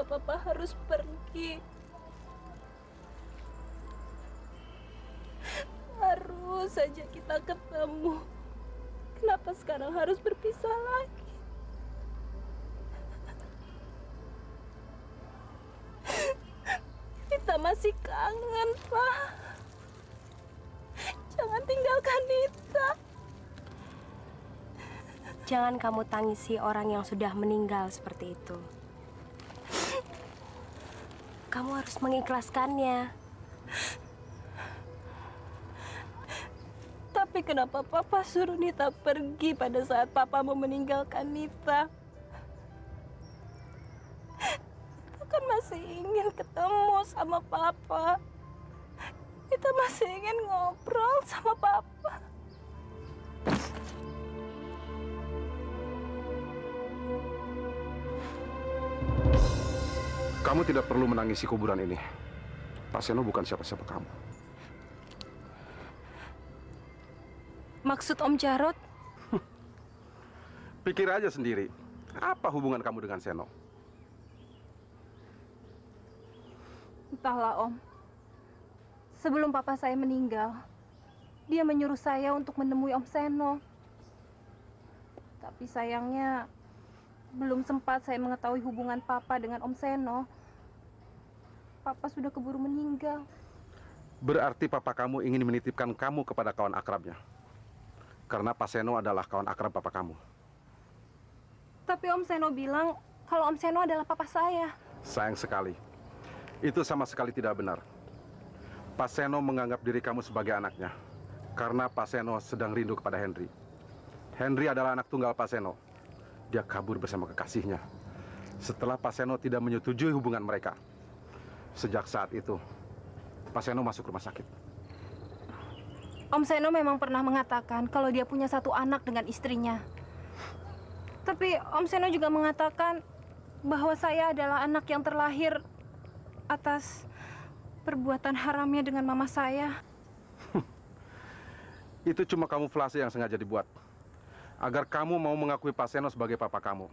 kenapa Papa harus pergi? Harus saja kita ketemu. Kenapa sekarang harus berpisah lagi? Kita masih kangen, Pak. Jangan tinggalkan Nita. Jangan kamu tangisi orang yang sudah meninggal seperti itu. Kamu harus mengikhlaskannya. Tapi kenapa Papa suruh Nita pergi pada saat Papa mau meninggalkan Nita? Kita kan masih ingin ketemu sama Papa. Kita masih ingin ngobrol sama Papa. Kamu tidak perlu menangisi kuburan ini. Pak Seno bukan siapa-siapa kamu. Maksud Om Jarot? Pikir aja sendiri. Apa hubungan kamu dengan Seno? Entahlah, Om. Sebelum Papa saya meninggal, dia menyuruh saya untuk menemui Om Seno. Tapi sayangnya, belum sempat saya mengetahui hubungan Papa dengan Om Seno. Papa sudah keburu meninggal. Berarti papa kamu ingin menitipkan kamu kepada kawan akrabnya. Karena Pak Seno adalah kawan akrab papa kamu. Tapi Om Seno bilang kalau Om Seno adalah papa saya. Sayang sekali. Itu sama sekali tidak benar. Pak Seno menganggap diri kamu sebagai anaknya. Karena Pak Seno sedang rindu kepada Henry. Henry adalah anak tunggal Pak Seno. Dia kabur bersama kekasihnya. Setelah Pak Seno tidak menyetujui hubungan mereka. Sejak saat itu, Pak Seno masuk rumah sakit. Om Seno memang pernah mengatakan kalau dia punya satu anak dengan istrinya. Tapi Om Seno juga mengatakan bahwa saya adalah anak yang terlahir atas perbuatan haramnya dengan mama saya. Itu cuma kamuflase yang sengaja dibuat. Agar kamu mau mengakui Pak Seno sebagai papa kamu.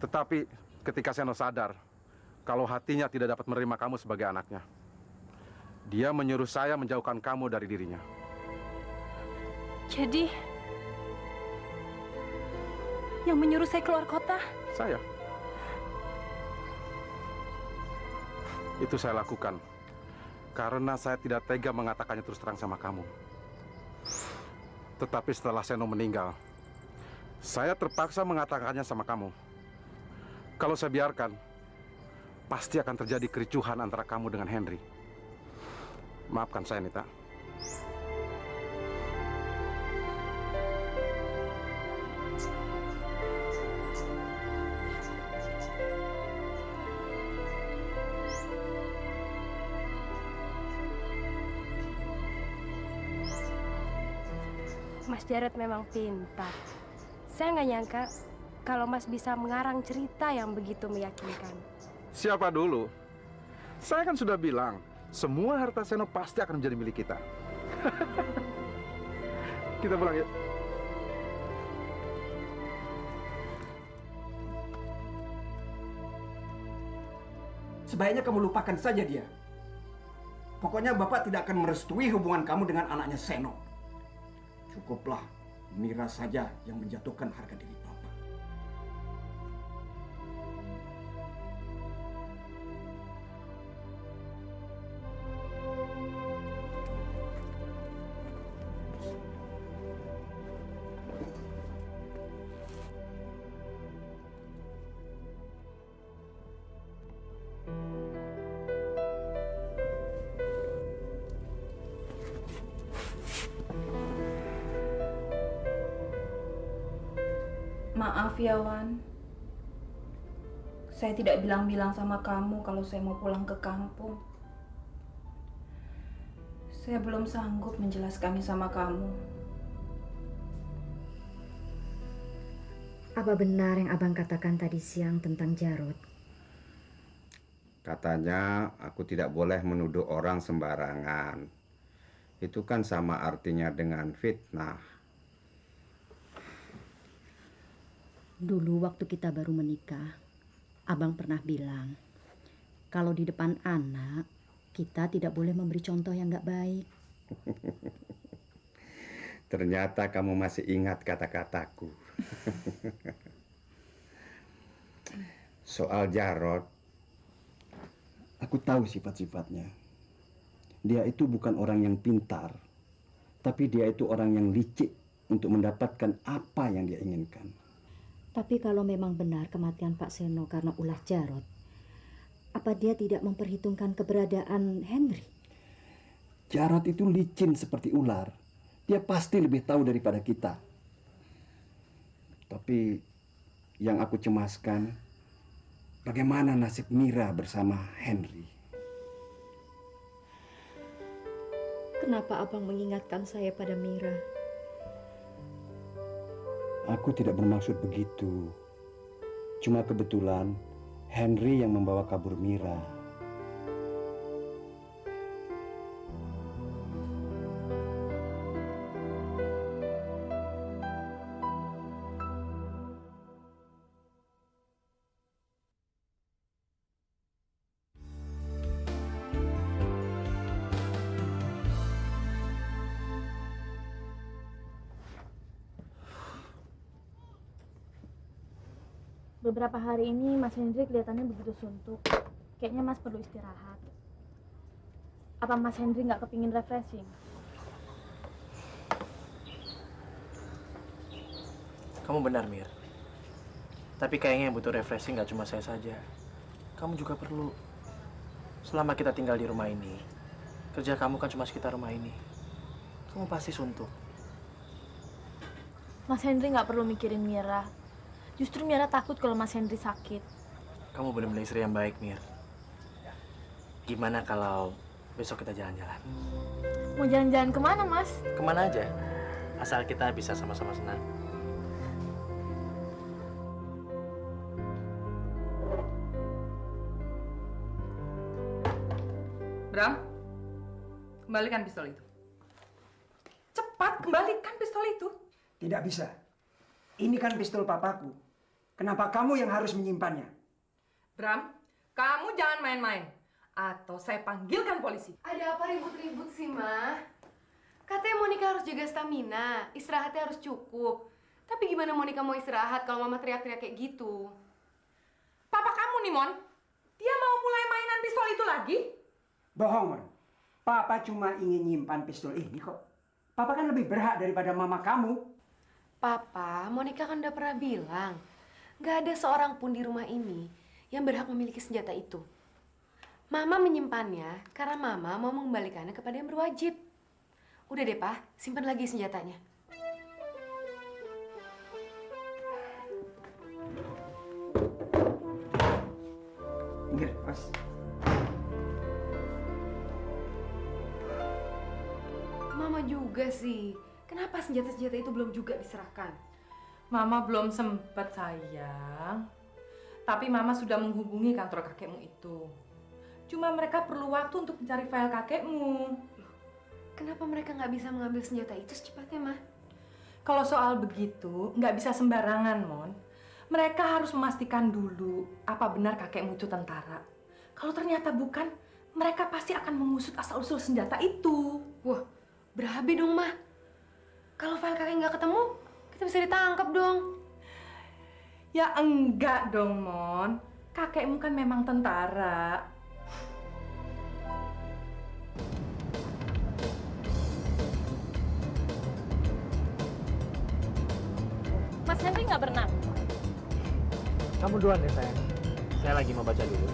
Tetapi ketika Seno sadar kalau hatinya tidak dapat menerima kamu sebagai anaknya, dia menyuruh saya menjauhkan kamu dari dirinya. Jadi, yang menyuruh saya keluar kota? Saya. Itu saya lakukan karena saya tidak tega mengatakannya terus terang sama kamu. Tetapi setelah Seno meninggal, saya terpaksa mengatakannya sama kamu. Kalau saya biarkan, pasti akan terjadi kericuhan antara kamu dengan Henry. Maafkan saya, Nita. Mas Jarot memang pintar. Saya nggak nyangka kalau Mas bisa mengarang cerita yang begitu meyakinkan. Siapa dulu? Saya kan sudah bilang, semua harta Seno pasti akan menjadi milik kita. Kita pulang yuk. Sebaiknya kamu lupakan saja dia. Pokoknya Bapak tidak akan merestui hubungan kamu dengan anaknya Seno. Cukuplah Mira saja yang menjatuhkan harga diri Bapak. Maaf ya, Wan. Saya tidak bilang-bilang sama kamu kalau saya mau pulang ke kampung. Saya belum sanggup menjelaskannya sama kamu. Apa benar yang abang katakan tadi siang tentang Jarot? Katanya aku tidak boleh menuduh orang sembarangan. Itu kan sama artinya dengan fitnah. Dulu waktu kita baru menikah, Abang pernah bilang, kalau di depan anak, kita tidak boleh memberi contoh yang nggak baik. Ternyata kamu masih ingat kata-kataku. Soal Jarod, Aku tahu sifat-sifatnya. Dia itu bukan orang yang pintar, tapi dia itu orang yang licik untuk mendapatkan apa yang dia inginkan. Tapi kalau memang benar kematian Pak Seno karena ulah Jarod, apa dia tidak memperhitungkan keberadaan Henry? Jarod itu licin seperti ular. Dia pasti lebih tahu daripada kita. Tapi yang aku cemaskan, bagaimana nasib Mira bersama Henry? Kenapa abang mengingatkan saya pada Mira? Aku tidak bermaksud begitu. Cuma kebetulan Henry yang membawa kabur Mira. Beberapa hari ini Mas Hendri kelihatannya begitu suntuk. Kayaknya Mas perlu istirahat. Apa Mas Hendri nggak kepingin refreshing? Kamu benar, Mir. Tapi kayaknya yang butuh refreshing nggak cuma saya saja. Kamu juga perlu. Selama kita tinggal di rumah ini, kerja kamu kan cuma sekitar rumah ini. Kamu pasti suntuk. Mas Hendri nggak perlu mikirin Mira. Justru Mira takut kalau Mas Hendri sakit. Kamu benar-benar istri yang baik, Mir. Gimana kalau besok kita jalan-jalan? Mau jalan-jalan kemana, Mas? Kemana aja, asal kita bisa sama-sama senang. Bram, kembalikan pistol itu. Cepat, kembalikan pistol itu. Tidak bisa. Ini kan pistol papaku. Kenapa kamu yang harus menyimpannya? Bram, kamu jangan main-main. Atau saya panggilkan polisi. Ada apa ribut-ribut sih, Ma? Katanya Monica harus jaga stamina, istirahatnya harus cukup. Tapi gimana Monica mau istirahat kalau Mama teriak-teriak kayak gitu? Papa kamu nih, Mon. Dia mau mulai mainan pistol itu lagi? Bohong, Mon. Papa cuma ingin nyimpan pistol ini kok. Papa kan lebih berhak daripada mama kamu. Papa, Monica kan udah pernah bilang, gak ada seorang pun di rumah ini yang berhak memiliki senjata itu. Mama menyimpannya karena Mama mau mengembalikannya kepada yang berwajib. Udah deh, Pak, simpan lagi senjatanya. Ingat, Mas. Mama juga sih. Kenapa senjata-senjata itu belum juga diserahkan? Mama belum sempat, sayang. Tapi Mama sudah menghubungi kantor kakekmu itu. Cuma mereka perlu waktu untuk mencari file kakekmu. Kenapa mereka nggak bisa mengambil senjata itu secepatnya, Ma? Kalau soal begitu, nggak bisa sembarangan, Mon. Mereka harus memastikan dulu apa benar kakekmu itu tentara. Kalau ternyata bukan, mereka pasti akan mengusut asal-usul senjata itu. Wah, berabe dong, Ma. Kalau file kakek nggak ketemu, kita bisa ditangkap dong. Ya enggak dong, Mon. Kakekmu kan memang tentara. Mas Hendri nggak berenang? Kamu duluan deh, sayang. Saya lagi mau baca dulu.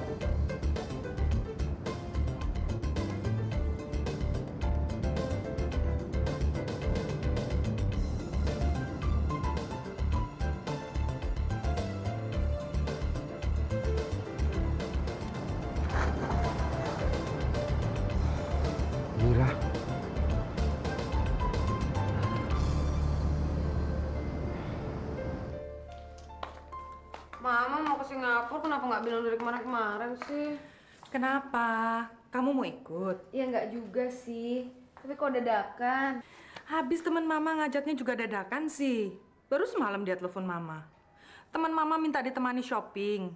Mira, Mama mau ke Singapura, kenapa nggak bilang dari kemarin-kemarin sih? Kenapa? Kamu mau ikut? Ya nggak juga sih. Tapi kok dadakan? Habis teman Mama ngajaknya juga dadakan sih. Baru semalam dia telepon Mama. Teman Mama minta ditemani shopping.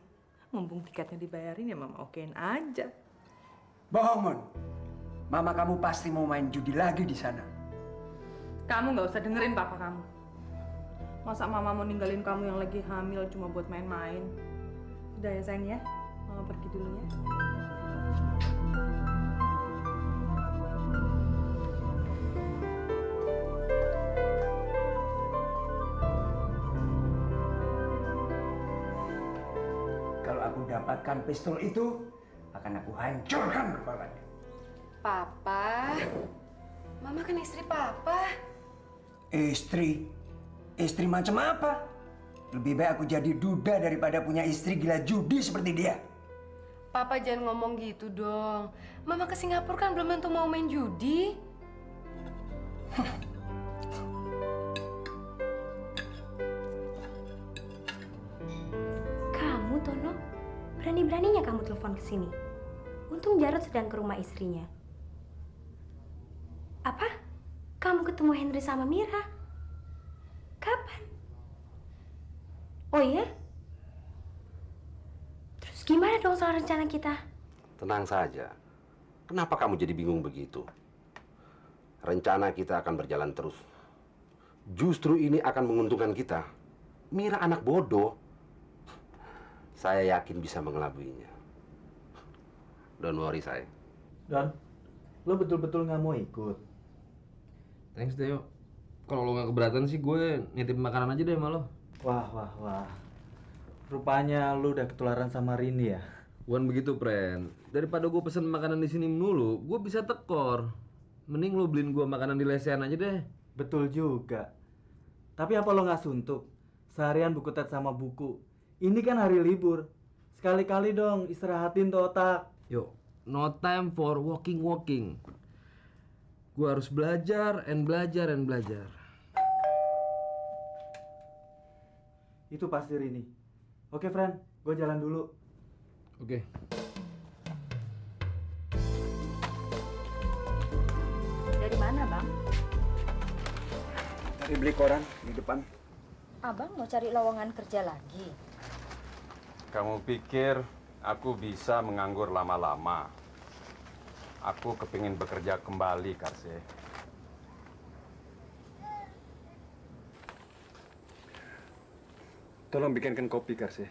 mumpung tiketnya dibayarin ya Mama okein aja. Bohong, Mon. Mama kamu pasti mau main judi lagi di sana. Kamu nggak usah dengerin papa kamu. Masa Mama mau ninggalin kamu yang lagi hamil cuma buat main-main? Udah ya sayang ya, Mama pergi dulu ya. Kalau aku dapatkan pistol itu, akan aku hancurkan kepalanya. Papa, Mama kan istri Papa. Istri? Istri macam apa? Lebih baik aku jadi duda daripada punya istri gila judi seperti dia. Papa jangan ngomong gitu dong. Mama ke Singapura kan belum tentu mau main judi. Kamu, Tono, berani-beraninya kamu telepon ke sini. Untung Jarod sedang ke rumah istrinya. Apa? Kamu ketemu Henry sama Mira? Kapan? Oh iya? Terus gimana dong soal rencana kita? Tenang saja. Kenapa kamu jadi bingung begitu? Rencana kita akan berjalan terus. Justru ini akan menguntungkan kita. Mira anak bodoh. Saya yakin bisa mengelabuinya. Don't worry, saya. Don, lo betul-betul nggak mau ikut? Thanks, Theo. Kalau lo nggak keberatan sih, gue nitip makanan aja deh sama lo. Wah. Rupanya lo udah ketularan sama Rini ya? Bukan begitu, Pren. Daripada gue pesen makanan di sini melulu, gue bisa tekor. Mending lo beliin gue makanan di lesehan aja deh. Betul juga. Tapi apa lo nggak suntuk? Seharian buku tet sama buku. Ini kan hari libur. Sekali-kali dong istirahatin tuh otak. Yuk, no time for walking. Gue harus belajar and belajar. Itu pasti Rini. Oke, friend. Gue jalan dulu. Oke. Dari mana, Bang? Dari beli koran di depan. Abang mau cari lowongan kerja lagi? Kamu pikir aku bisa menganggur lama-lama? Aku kepingin bekerja kembali, Karse. Tolong bikinkan kopi, Karse.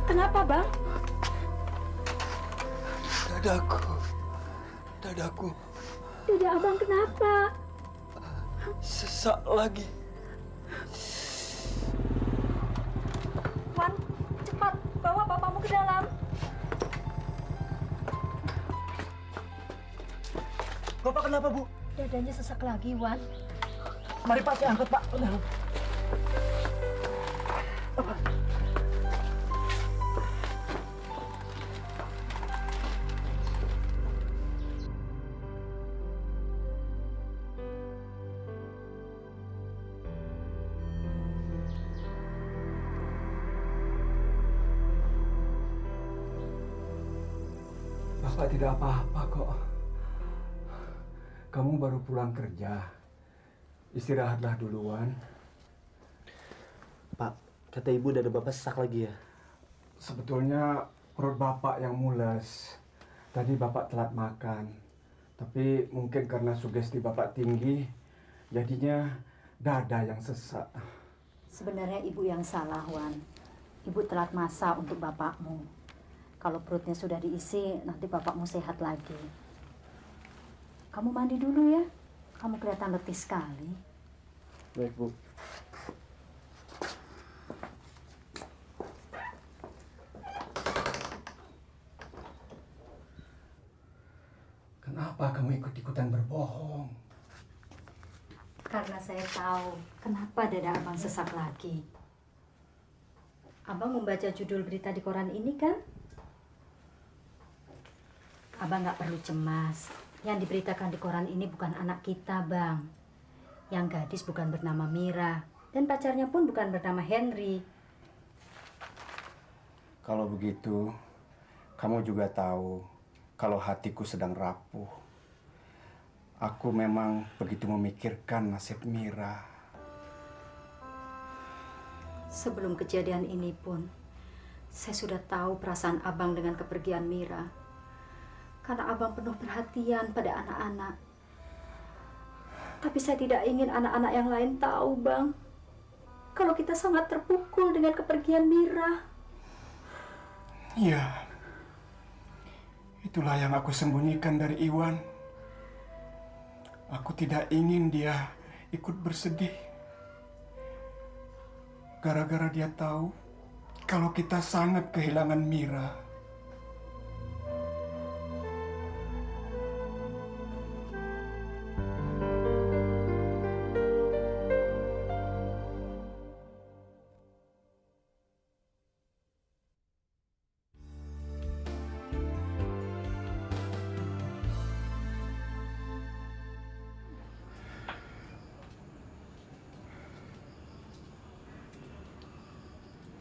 Kenapa, Bang? Dadaku. Dada Abang kenapa? Sesak lagi. Wan, cepat bawa bapakmu ke dalam. Bapak kenapa, Bu? Dadanya sesak lagi, Wan. Mari Pak, saya angkat, Pak. Bapak tidak apa-apa kok. Kamu baru pulang kerja. Istirahatlah duluan. Pak, kata ibu dada bapak sesak lagi ya? Sebetulnya perut bapak yang mules. Tadi bapak telat makan. Tapi mungkin karena sugesti bapak tinggi, jadinya dada yang sesak. Sebenarnya ibu yang salah, Wan. Ibu telat masak untuk bapakmu. Kalau perutnya sudah diisi, nanti bapakmu sehat lagi. Kamu mandi dulu ya. Kamu kelihatan letih sekali. Baik, Bu. Kenapa kamu ikut-ikutan berbohong? Karena saya tahu kenapa dada abang sesak lagi. Abang membaca judul berita di koran ini kan? Abang nggak perlu cemas. Yang diberitakan di koran ini bukan anak kita, Bang. Yang gadis bukan bernama Mira. Dan pacarnya pun bukan bernama Henry. Kalau begitu, kamu juga tahu kalau hatiku sedang rapuh. Aku memang begitu memikirkan nasib Mira. Sebelum kejadian ini pun, saya sudah tahu perasaan abang dengan kepergian Mira. Karena abang penuh perhatian pada anak-anak. Tapi saya tidak ingin anak-anak yang lain tahu, Bang. Kalau kita sangat terpukul dengan kepergian Mira. Iya. Itulah yang aku sembunyikan dari Iwan. Aku tidak ingin dia ikut bersedih. Gara-gara dia tahu kalau kita sangat kehilangan Mira.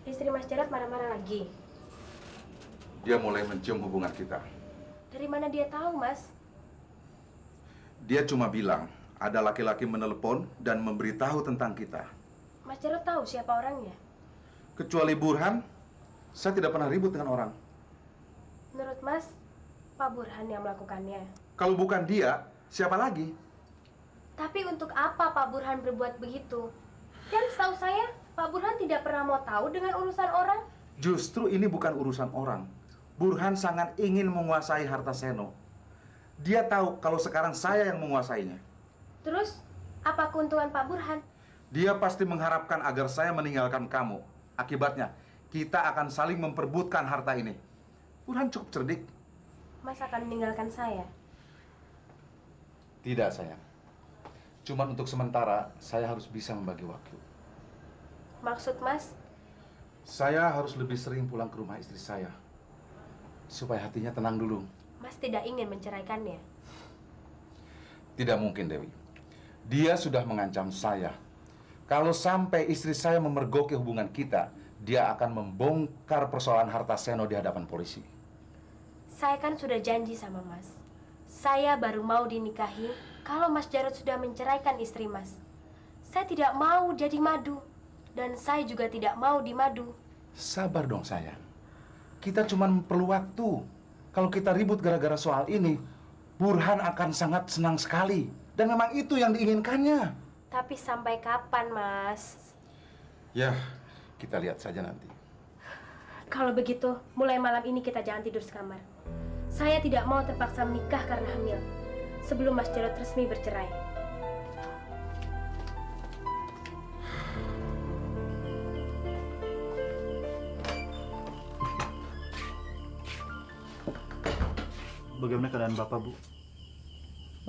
Istri Mas Jarod marah-marah lagi. Dia mulai mencium hubungan kita. Dari mana dia tahu, Mas? Dia cuma bilang ada laki-laki menelepon dan memberitahu tentang kita. Mas Jarod tahu siapa orangnya? Kecuali Burhan, saya tidak pernah ribut dengan orang. Menurut Mas, Pak Burhan yang melakukannya. Kalau bukan dia, siapa lagi? Tapi untuk apa Pak Burhan berbuat begitu? Dan setahu saya, Pak Burhan tidak pernah mau tahu dengan urusan orang. Justru ini bukan urusan orang. Burhan sangat ingin menguasai harta Seno. Dia tahu kalau sekarang saya yang menguasainya. Terus, apa keuntungan Pak Burhan? Dia pasti mengharapkan agar saya meninggalkan kamu. Akibatnya, kita akan saling memperebutkan harta ini. Burhan cukup cerdik. Mas akan meninggalkan saya. Tidak, sayang. Cuman untuk sementara, saya harus bisa membagi waktu. Maksud Mas? Saya harus lebih sering pulang ke rumah istri saya. Supaya hatinya tenang dulu. Mas tidak ingin menceraikannya. Tidak mungkin, Dewi. Dia sudah mengancam saya. Kalau sampai istri saya memergoki hubungan kita, dia akan membongkar persoalan harta Seno di hadapan polisi. Saya kan sudah janji sama Mas. Saya baru mau dinikahi kalau Mas Jarod sudah menceraikan istri Mas. Saya tidak mau jadi madu. Dan saya juga tidak mau dimadu. Sabar dong, sayang. Kita cuma perlu waktu. Kalau kita ribut gara-gara soal ini, Burhan akan sangat senang sekali. Dan memang itu yang diinginkannya. Tapi sampai kapan, Mas? Ya, kita lihat saja nanti. Kalau begitu, mulai malam ini kita jangan tidur sekamar. Saya tidak mau terpaksa menikah karena hamil. Sebelum Mas Jarod resmi bercerai. Bagaimana keadaan Bapak, Bu?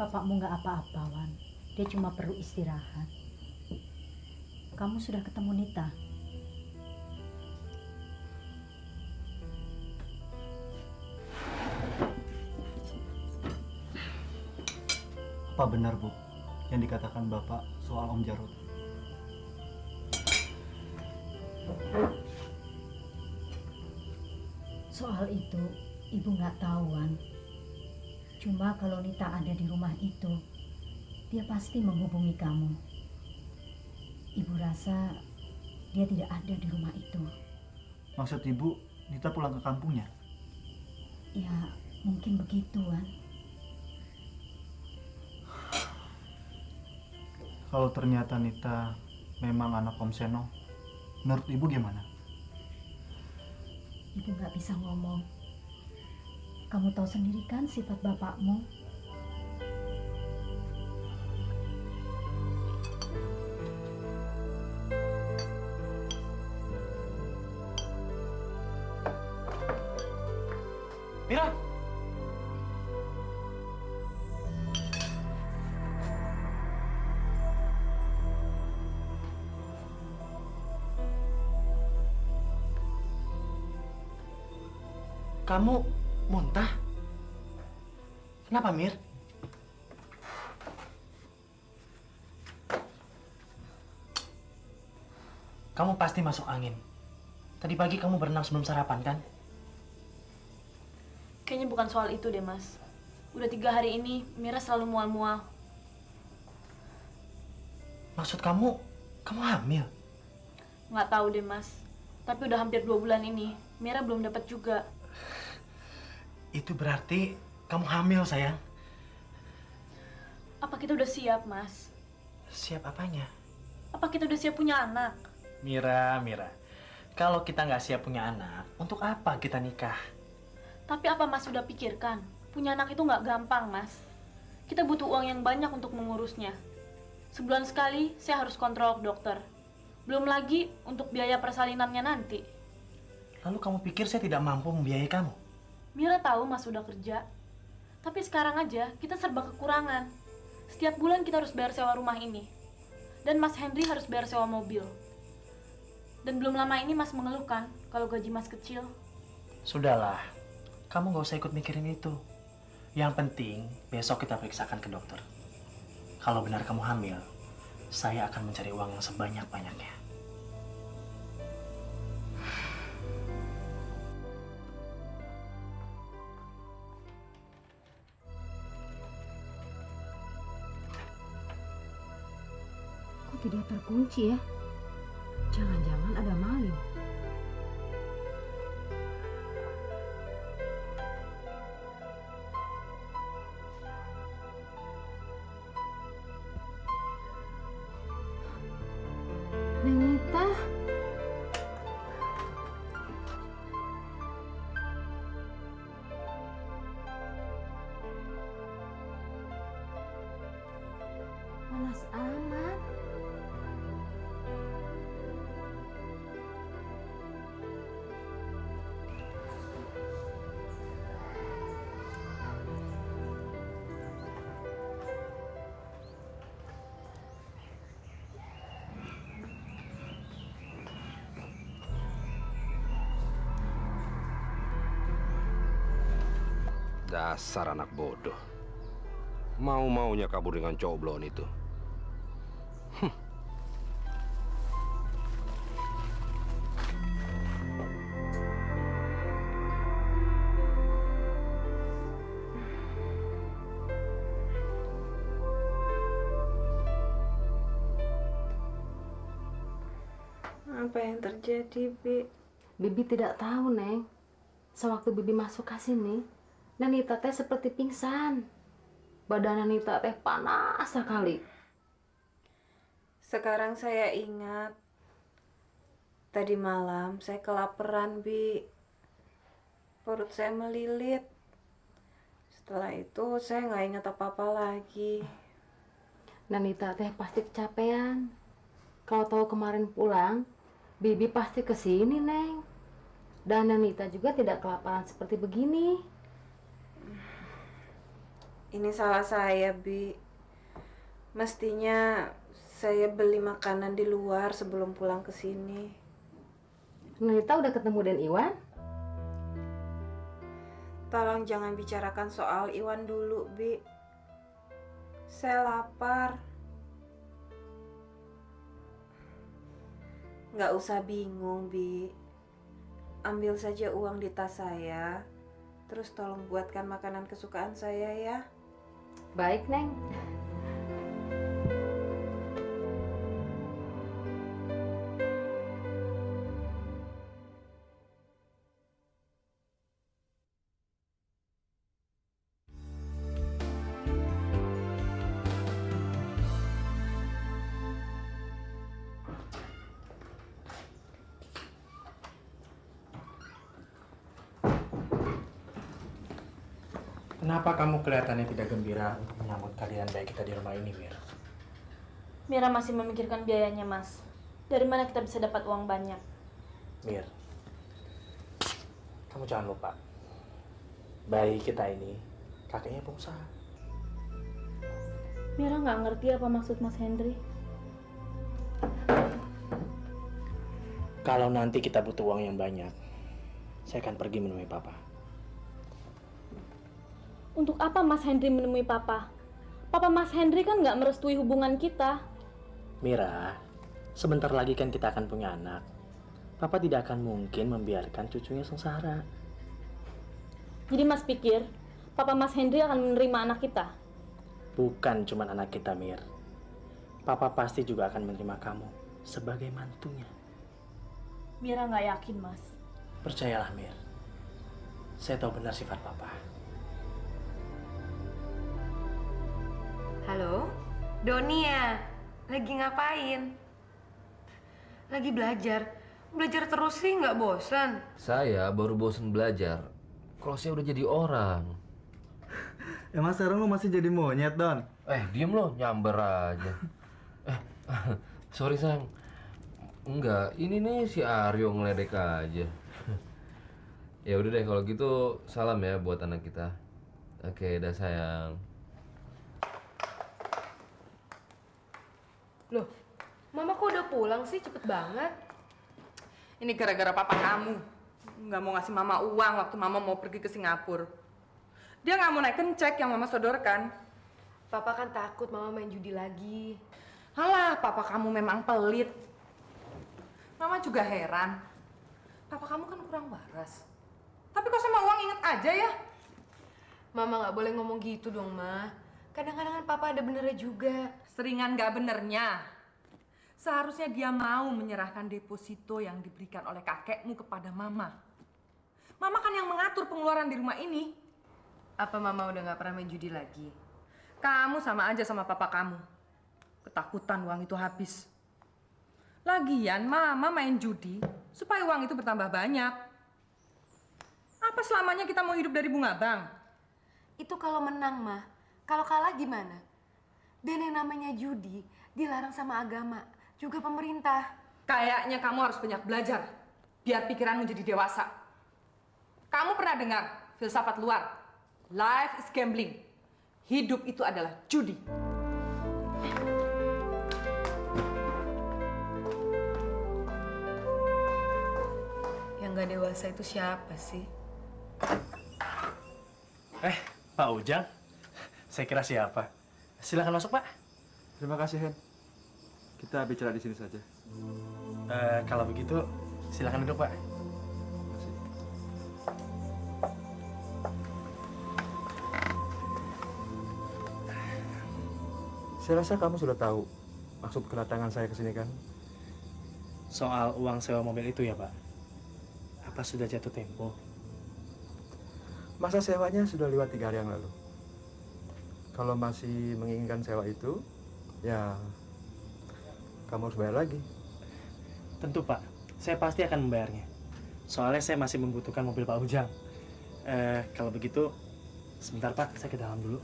Bapakmu nggak apa-apa, Wan. Dia cuma perlu istirahat. Kamu sudah ketemu Nita? Apa benar, Bu, yang dikatakan Bapak soal Om Jarod? Soal itu, Ibu nggak tahu, Wan. Cuma kalau Nita ada di rumah itu, dia pasti menghubungi kamu. Ibu rasa dia tidak ada di rumah itu. Maksud Ibu, Nita pulang ke kampungnya? Ya, mungkin begitu, Wan. Kalau ternyata Nita memang anak Om Seno, menurut Ibu gimana? Ibu nggak bisa ngomong. Kamu tahu sendiri kan sifat bapakmu. Mira! Kamu muntah? Kenapa, Mir? Kamu pasti masuk angin. Tadi pagi kamu berenang sebelum sarapan, kan? Kayaknya bukan soal itu deh, Mas. Udah 3 hari ini, Mira selalu mual-mual. Maksud kamu hamil? Nggak tahu deh, Mas. Tapi udah hampir 2 bulan ini, Mira belum dapat juga. Itu berarti kamu hamil, sayang. Apa kita udah siap, Mas? Siap apanya? Apa kita udah siap punya anak? Mira. Kalau kita nggak siap punya anak, untuk apa kita nikah? Tapi apa Mas sudah pikirkan? Punya anak itu nggak gampang, Mas. Kita butuh uang yang banyak untuk mengurusnya. Sebulan sekali, saya harus kontrol ke dokter. Belum lagi untuk biaya persalinannya nanti. Lalu kamu pikir saya tidak mampu membiayai kamu? Mira tahu Mas sudah kerja. Tapi sekarang aja kita serba kekurangan. Setiap bulan kita harus bayar sewa rumah ini. Dan Mas Henry harus bayar sewa mobil. Dan belum lama ini Mas mengeluhkan kalau gaji Mas kecil. Sudahlah, kamu nggak usah ikut mikirin itu. Yang penting, besok kita periksakan ke dokter. Kalau benar kamu hamil, saya akan mencari uang yang sebanyak-banyaknya. Kok tidak terkunci ya? Jangan-jangan ada maling. Neng Nita. Panas amat. Dasar anak bodoh. Mau-maunya kabur dengan cowok blon itu. Apa yang terjadi, Bi? Bibi tidak tahu, Neng. Sewaktu Bibi masuk ke sini, Nanita teh seperti pingsan. Badan Nanita teh panas sekali. Sekarang saya ingat. Tadi malam saya kelaparan, Bi. Perut saya melilit. Setelah itu saya nggak ingat apa-apa lagi. Nanita teh pasti kecapean. Kalau tahu kemarin pulang, Bibi pasti ke sini, Neng. Dan Nanita juga tidak kelaparan seperti begini. Ini salah saya, Bi. Mestinya saya beli makanan di luar sebelum pulang ke sini. Nanita udah ketemu Den Iwan? Tolong jangan bicarakan soal Iwan dulu, Bi. Saya lapar. Nggak usah bingung, Bi. Ambil saja uang di tas saya. Terus tolong buatkan makanan kesukaan saya ya. Baik, Neng. Kenapa kamu kelihatannya tidak gembira untuk menyambut kehadiran baik kita di rumah ini, Mir? Mira masih memikirkan biayanya, Mas. Dari mana kita bisa dapat uang banyak? Mir, kamu jangan lupa, bayi kita ini kakeknya pengusaha. Mira nggak ngerti apa maksud Mas Henry. Kalau nanti kita butuh uang yang banyak, saya akan pergi menemui Papa. Untuk apa Mas Henry menemui Papa? Papa Mas Henry kan nggak merestui hubungan kita. Mira, sebentar lagi kan kita akan punya anak. Papa tidak akan mungkin membiarkan cucunya sengsara. Jadi Mas pikir Papa Mas Henry akan menerima anak kita? Bukan cuma anak kita, Mir. Papa pasti juga akan menerima kamu sebagai mantunya. Mira nggak yakin, Mas. Percayalah, Mir. Saya tahu benar sifat Papa. Halo, Doni ya? Lagi ngapain? Lagi belajar. Belajar terus sih nggak bosan? Saya baru bosen belajar. Kalau saya udah jadi orang. Emang sekarang lu masih jadi monyet, Don? Diem lo, nyamber aja. Sorry sayang. Enggak, ini nih si Aryo ngeledek aja. Ya udah deh kalau gitu salam ya buat anak kita. Oke, dah sayang. Loh, Mama kok udah pulang sih? Cepet banget. Ini gara-gara papa kamu. Nggak mau ngasih Mama uang waktu Mama mau pergi ke Singapura. Dia nggak mau naikin cek yang Mama sodorkan. Papa kan takut Mama main judi lagi. Alah, papa kamu memang pelit. Mama juga heran. Papa kamu kan kurang waras. Tapi kok sama uang inget aja ya? Mama nggak boleh ngomong gitu dong, Ma. Kadang-kadang kan Papa ada benernya juga. Seringan nggak benernya. Seharusnya dia mau menyerahkan deposito yang diberikan oleh kakekmu kepada Mama. Mama kan yang mengatur pengeluaran di rumah ini. Apa Mama udah nggak pernah main judi lagi? Kamu sama aja sama papa kamu. Ketakutan uang itu habis. Lagian Mama main judi supaya uang itu bertambah banyak. Apa selamanya kita mau hidup dari bunga bank? Itu kalau menang, Ma. Kalau kalah gimana? Dan yang namanya judi dilarang sama agama, juga pemerintah. Kayaknya kamu harus banyak belajar biar pikiranmu jadi dewasa. Kamu pernah dengar filsafat luar? Life is gambling. Hidup itu adalah judi. Yang gak dewasa itu siapa sih? Pak Ujang? Saya kira siapa? Silakan masuk, Pak. Terima kasih, Hen. Kita bicara di sini saja. Kalau begitu, silakan duduk, Pak. Saya rasa kamu sudah tahu maksud kedatangan saya ke sini kan? Soal uang sewa mobil itu ya, Pak? Apa sudah jatuh tempo? Masa sewanya sudah lewat 3 hari yang lalu. Kalau masih menginginkan sewa itu, ya kamu harus bayar lagi. Tentu, Pak. Saya pasti akan membayarnya. Soalnya saya masih membutuhkan mobil Pak Ujang. Kalau begitu, sebentar, Pak. Saya ke dalam dulu.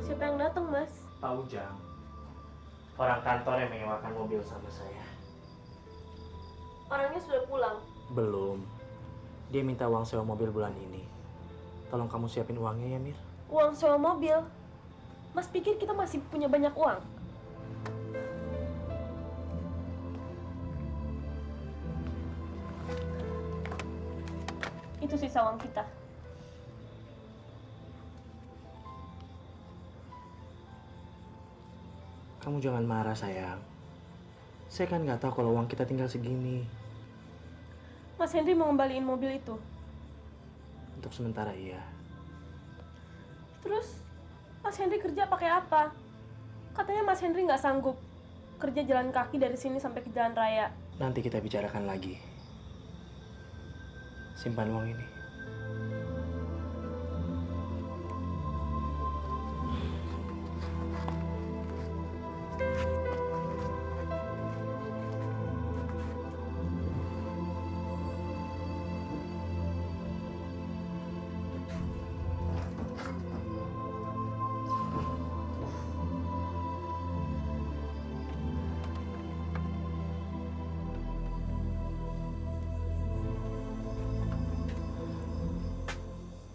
Siapa yang datang, Mas? Pak Ujang. Orang kantor yang menyewakan mobil sama saya. Orangnya sudah pulang. Belum. Dia minta uang sewa mobil bulan ini. Tolong kamu siapin uangnya ya, Mir. Uang sewa mobil? Mas pikir kita masih punya banyak uang? Itu sisa uang kita. Kamu jangan marah, sayang. Saya kan nggak tahu kalau uang kita tinggal segini. Mas Henry mau ngembaliin mobil itu. Untuk sementara iya. Terus Mas Henry kerja pakai apa? Katanya Mas Henry nggak sanggup kerja jalan kaki dari sini sampai ke jalan raya. Nanti kita bicarakan lagi. Simpan uang ini.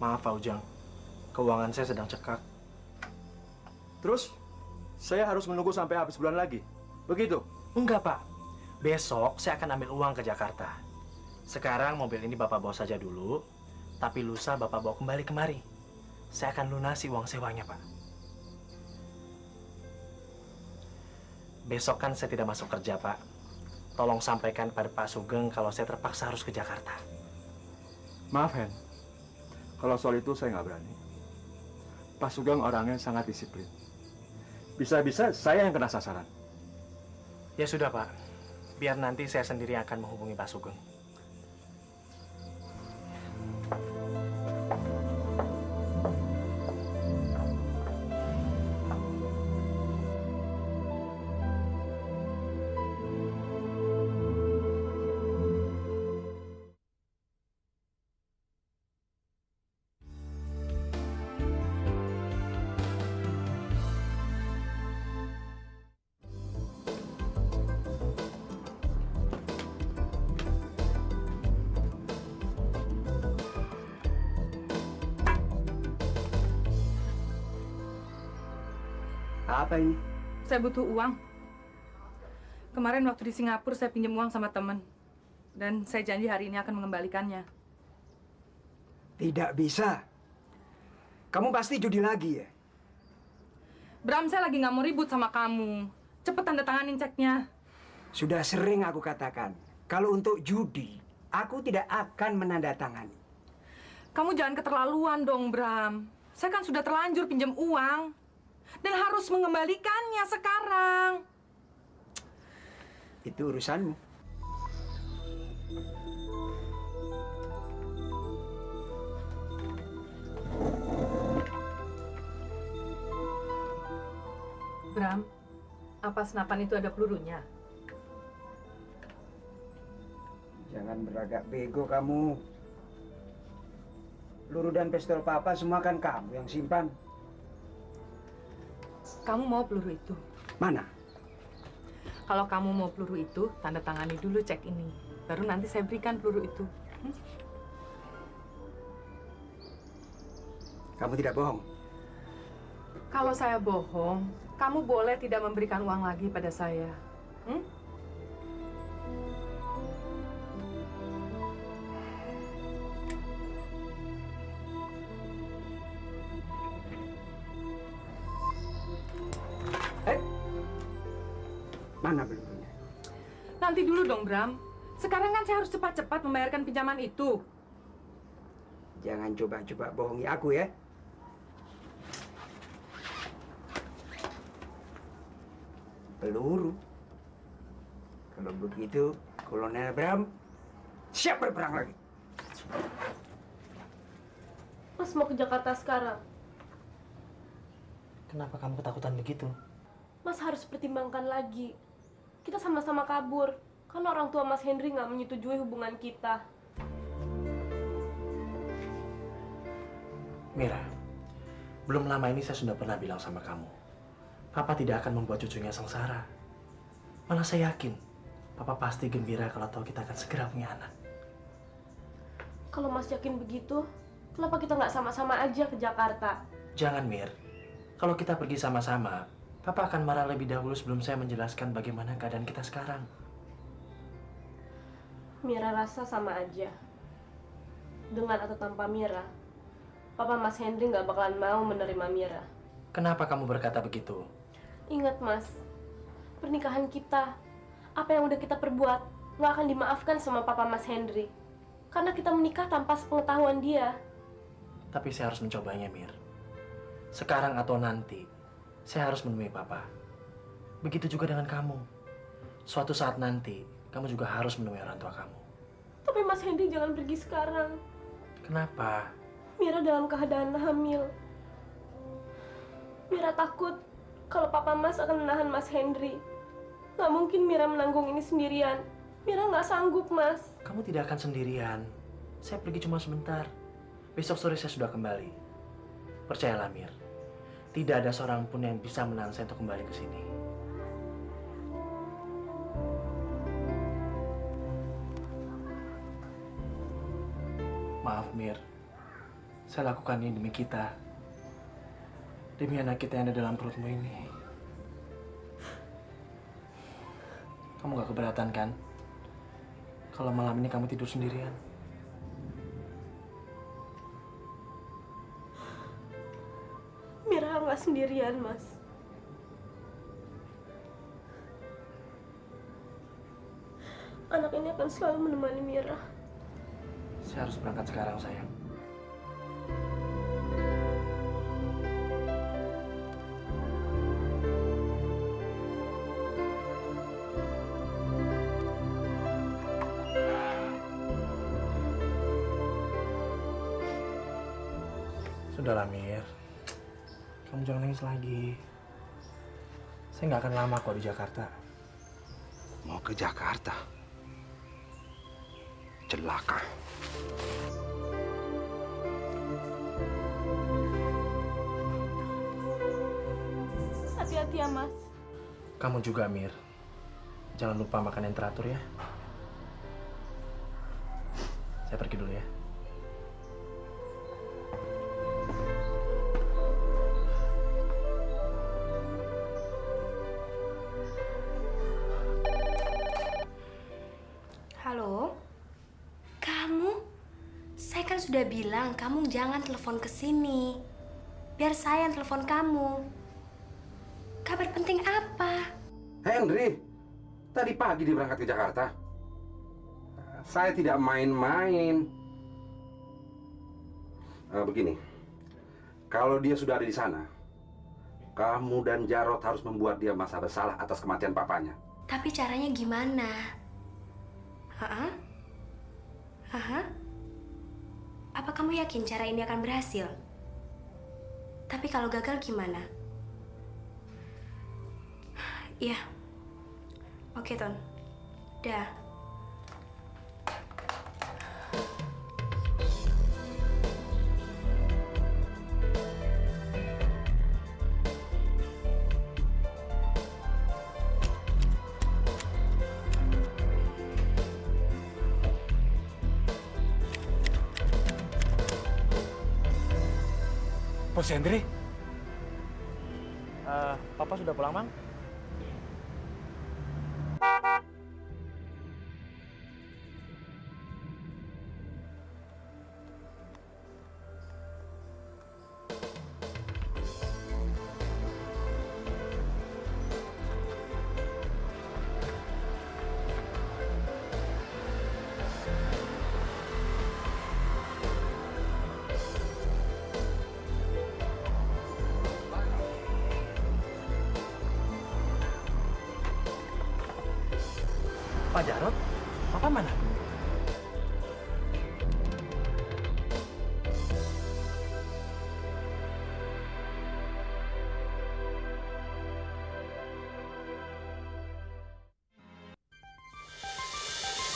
Maaf, Pak Ujang. Keuangan saya sedang cekak. Terus, saya harus menunggu sampai habis bulan lagi. Begitu? Enggak, Pak. Besok saya akan ambil uang ke Jakarta. Sekarang mobil ini Bapak bawa saja dulu, tapi lusa Bapak bawa kembali kemari. Saya akan lunasi uang sewanya, Pak. Besok kan saya tidak masuk kerja, Pak. Tolong sampaikan pada Pak Sugeng kalau saya terpaksa harus ke Jakarta. Maaf, Hen. Kalau soal itu saya nggak berani. Pak Sugeng orangnya sangat disiplin. Bisa-bisa saya yang kena sasaran. Ya sudah, Pak. Biar nanti saya sendiri akan menghubungi Pak Sugeng. Apa ini? Saya butuh uang. Kemarin waktu di Singapura saya pinjam uang sama teman. Dan saya janji hari ini akan mengembalikannya. Tidak bisa. Kamu pasti judi lagi ya? Bram, saya lagi nggak mau ribut sama kamu. Cepet tanda tanganin ceknya. Sudah sering aku katakan, kalau untuk judi, aku tidak akan menandatangani. Kamu jangan keterlaluan dong, Bram. Saya kan sudah terlanjur pinjam uang. Dan harus mengembalikannya sekarang. Itu urusanmu. Bram, apa senapan itu ada pelurunya? Jangan beragak bego kamu. Peluru dan pistol papa semua kan kamu yang simpan. Kamu mau peluru itu? Mana? Kalau kamu mau peluru itu, tanda tangani dulu cek ini. Baru nanti saya berikan peluru itu. Kamu tidak bohong? Kalau saya bohong, kamu boleh tidak memberikan uang lagi pada saya. Mana pelurunya? Nanti dulu dong, Bram. Sekarang kan saya harus cepat-cepat membayarkan pinjaman itu. Jangan coba-coba bohongi aku ya. Peluru. Kalau begitu, Kolonel Bram siap berperang lagi. Mas mau ke Jakarta sekarang. Kenapa kamu ketakutan begitu? Mas harus pertimbangkan lagi. Kita sama-sama kabur. Karena orang tua Mas Henry nggak menyetujui hubungan kita. Mira, belum lama ini saya sudah pernah bilang sama kamu. Papa tidak akan membuat cucunya sengsara. Malah saya yakin, Papa pasti gembira kalau tahu kita akan segera punya anak. Kalau Mas yakin begitu, kenapa kita nggak sama-sama aja ke Jakarta? Jangan, Mir. Kalau kita pergi sama-sama, Papa akan marah lebih dahulu sebelum saya menjelaskan bagaimana keadaan kita sekarang. Mira rasa sama aja. Dengan atau tanpa Mira, Papa Mas Henry nggak bakalan mau menerima Mira. Kenapa kamu berkata begitu? Ingat, Mas, pernikahan kita, apa yang udah kita perbuat, nggak akan dimaafkan sama Papa Mas Henry. Karena kita menikah tanpa sepengetahuan dia. Tapi saya harus mencobanya, Mir. Sekarang atau nanti, saya harus menemui Papa. Begitu juga dengan kamu. Suatu saat nanti, kamu juga harus menemui orang tua kamu. Tapi Mas Henry jangan pergi sekarang. Kenapa? Mira dalam keadaan hamil. Mira takut kalau Papa Mas akan menahan Mas Henry. Nggak mungkin Mira menanggung ini sendirian. Mira nggak sanggup, Mas. Kamu tidak akan sendirian. Saya pergi cuma sebentar. Besok sore saya sudah kembali. Percayalah, Mir. Tidak ada seorang pun yang bisa menahan saya untuk kembali ke sini. Maaf, Mir. Saya lakukan ini demi kita. Demi anak kita yang ada dalam perutmu ini. Kamu gak keberatan kan? Kalau malam ini kamu tidur sendirian. Mira nggak sendirian, Mas. Anak ini akan selalu menemani Mira. Saya harus berangkat sekarang, sayang. Sudahlah, Mir. Kamu jangan nangis lagi. Saya nggak akan lama kok di Jakarta. Mau ke Jakarta? Celaka. Hati-hati ya, Mas. Kamu juga, Mir. Jangan lupa makan yang teratur ya. Saya pergi dulu ya. Halo? Kamu? Saya kan sudah bilang kamu jangan telepon ke sini. Biar saya yang telepon kamu. Kabar penting apa? Henry, tadi pagi dia berangkat ke Jakarta. Saya tidak main-main. Begini, kalau dia sudah ada di sana, kamu dan Jarot harus membuat dia merasa bersalah atas kematian papanya. Tapi caranya gimana? Hah? Hah? Apa kamu yakin cara ini akan berhasil? Tapi kalau gagal gimana? Iya. Oke, Ton. Dah. Bos Hendri? Papa sudah pulang, Mang? Pak Jarot? Papa mana?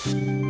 Thank you.